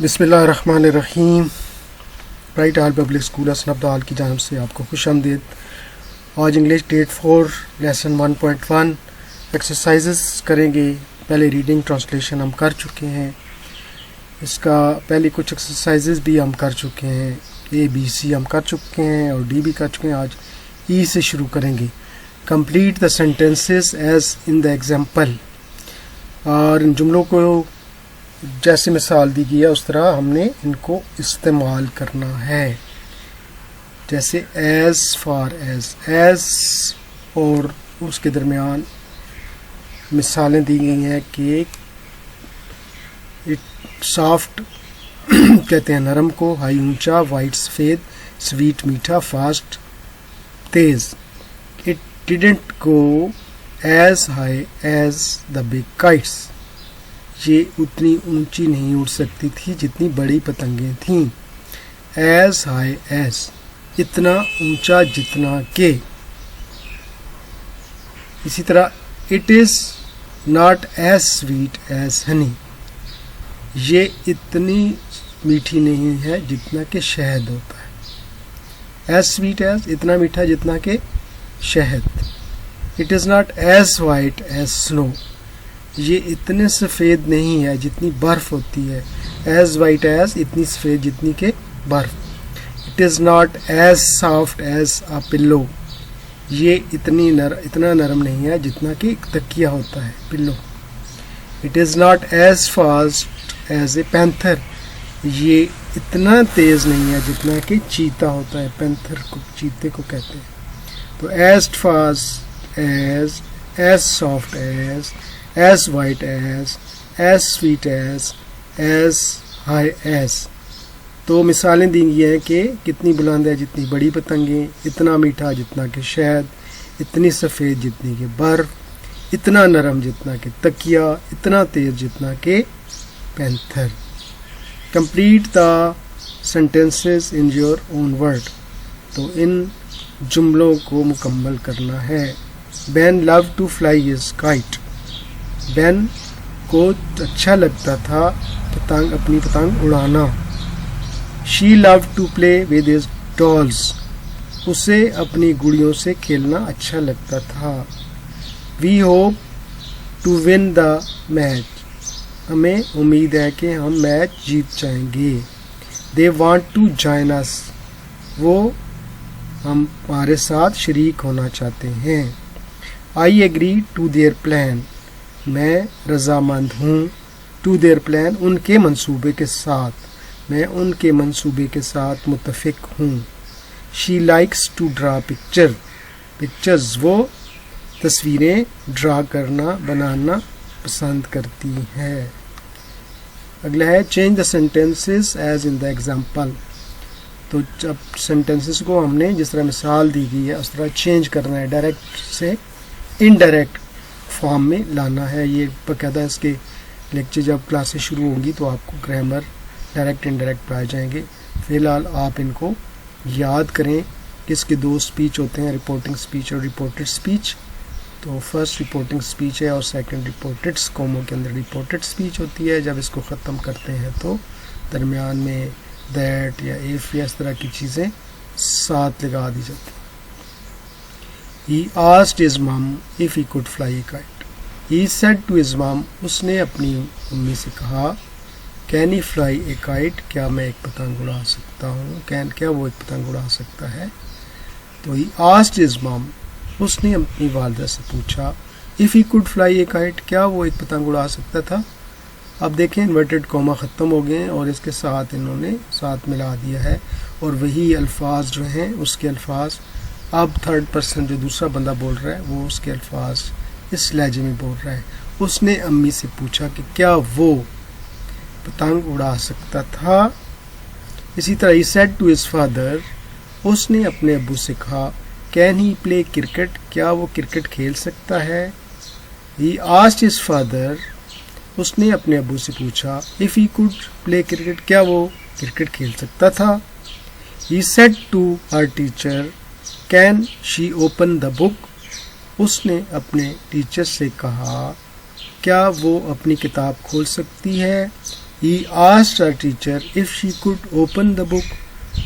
بسم اللہ الرحمن الرحیم۔ برائٹ آل پبلک اسکول اسنب دال کی جانب سے آپ کو خوش آمدید۔ آج انگلش گریڈ 4 لیسن 1.1 ایکسرسائزز کریں گے۔ پہلے ریڈنگ ٹرانسلیشن ہم کر چکے ہیں، اس کا پہلے کچھ ایکسرسائزز بھی ہم کر چکے ہیں، ABC ہم کر چکے ہیں اور D بھی کر چکے ہیں۔ آج E سے شروع کریں گے۔ Complete the sentences as in the example, اور ان جملوں کو جیسے مثال دی گئی ہے اس طرح ہم نے ان کو استعمال کرنا ہے۔ جیسے ایز فار ایز اور اس کے درمیان مثالیں دی گئی ہیں کہ سافٹ کہتے ہیں نرم کو، ہائی اونچا، وائٹ سفید، سویٹ میٹھا، فاسٹ تیز۔ It didn't go as high as the big kites, یہ اتنی اونچی نہیں اڑ سکتی تھی جتنی بڑی پتنگیں تھیں۔ ایز ہائی ایز، اتنا اونچا جتنا کہ۔ اسی طرح it is not as sweet as honey, یہ اتنی میٹھی نہیں ہے جتنا کہ شہد ہوتا ہے۔ ایز سویٹ ایز، اتنا میٹھا جتنا کہ شہد۔ It is not as white as سنو، یہ اتنے سفید نہیں ہے جتنی برف ہوتی ہے۔ ایز وائٹ ایز، اتنی سفید جتنی کہ برف۔ It is not as soft as a pillow, یہ اتنا نرم نہیں ہے جتنا کہ ایک تکیہ ہوتا ہے، pillow. It is not as fast as a panther, یہ اتنا تیز نہیں ہے جتنا کہ چیتا ہوتا ہے، پینتھر کو، چیتے کو کہتے ہیں۔ تو as fast as soft as white as sweet as high as. تو مثالیں دی گئی ہیں کہ کتنی بلند ہے جتنی بڑی پتنگیں، اتنا میٹھا جتنا کہ شہد، اتنی سفید جتنی کہ برف، اتنا نرم جتنا کہ تکیہ، اتنا تیز جتنا کہ panther. Complete the sentences in your own word, تو ان جملوں کو مکمل کرنا ہے۔ Ben love to fly his kite, Ben کو اچھا لگتا تھا اپنی پتنگ اڑانا۔ She love to play with his dolls, اسے اپنی گڑیوں سے کھیلنا اچھا لگتا تھا۔ We hope to win the match, ہمیں امید ہے کہ ہم میچ جیت جائیں گے۔ They want to join us, وہ ہمارے ساتھ شریک ہونا چاہتے ہیں۔ I agree to their plan, میں رضامند ہوں، ٹو دیئر پلان، ان کے منصوبے کے ساتھ، میں ان کے منصوبے کے ساتھ متفق ہوں۔ She likes to draw pictures, وہ تصویریں ڈرا کرنا، بنانا پسند کرتی ہے۔ اگلا ہے change the sentences as in the example, تو جب سینٹینسز کو ہم نے جس طرح مثال دی گئی ہے اس طرح چینج کرنا ہے، ڈائریکٹ سے انڈائریکٹ فارم میں لانا ہے۔ یہ باقاعدہ اس کے لیکچر جب کلاسیں شروع ہوں گی تو آپ کو گرامر ڈائریکٹ انڈائریکٹ پڑھائے جائیں گے۔ فی الحال آپ ان کو یاد کریں کہ اس کے دو سپیچ ہوتے ہیں، رپورٹنگ سپیچ اور رپورٹڈ سپیچ۔ تو فرسٹ رپورٹنگ سپیچ ہے اور سیکنڈ رپورٹڈ، قوموں کے اندر رپورٹڈ سپیچ ہوتی ہے۔ جب اس کو ختم کرتے ہیں تو درمیان میں دیٹ یا ایف یا اس طرح کی چیزیں ساتھ لگا دی جاتی ہیں۔ He asked his mom if he could fly a kite. He said to his mom, اس نے اپنی امی سے کہا can he fly a kite، کیا میں ایک پتنگ اڑا سکتا ہوں، کیا وہ ایک پتنگ اڑا سکتا ہے۔ تو he asked his mom، اس نے اپنی والدہ سے پوچھا if he could fly a kite، کیا وہ ایک پتنگ اڑا سکتا تھا۔ اب دیکھیں انورٹڈ کوما ختم ہو گئے ہیں اور اس کے ساتھ انہوں نے ساتھ ملا دیا ہے، اور وہی الفاظ جو ہیں اس کے الفاظ اب تھرڈ پرسن جو دوسرا بندہ بول رہا ہے وہ اس کے الفاظ اس لہجے میں بول رہا ہے۔ اس نے امی سے پوچھا کہ کیا وہ پتنگ اڑا سکتا تھا۔ اسی طرح he said to his father، اس نے اپنے ابو سے کہا can he play cricket، کیا وہ کرکٹ کھیل سکتا ہے۔ he asked his father، اس نے اپنے ابو سے پوچھا if he could play cricket، کیا وہ کرکٹ کھیل سکتا تھا۔ he said to her teacher can she open the book، اس نے اپنے ٹیچر سے کہا کیا وہ اپنی کتاب کھول سکتی ہے۔ He asked her teacher if she could open the book.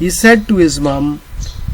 He said to his mom,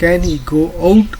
can he go out,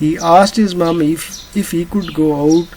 He asked his mom if he could go out.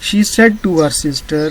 She said to her sister,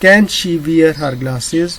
can she wear her glasses,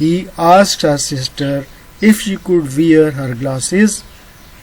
He asked her sister if she could wear her glasses.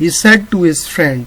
He said to his friend,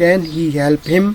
can he help him,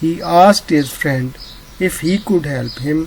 He asked his friend if he could help him.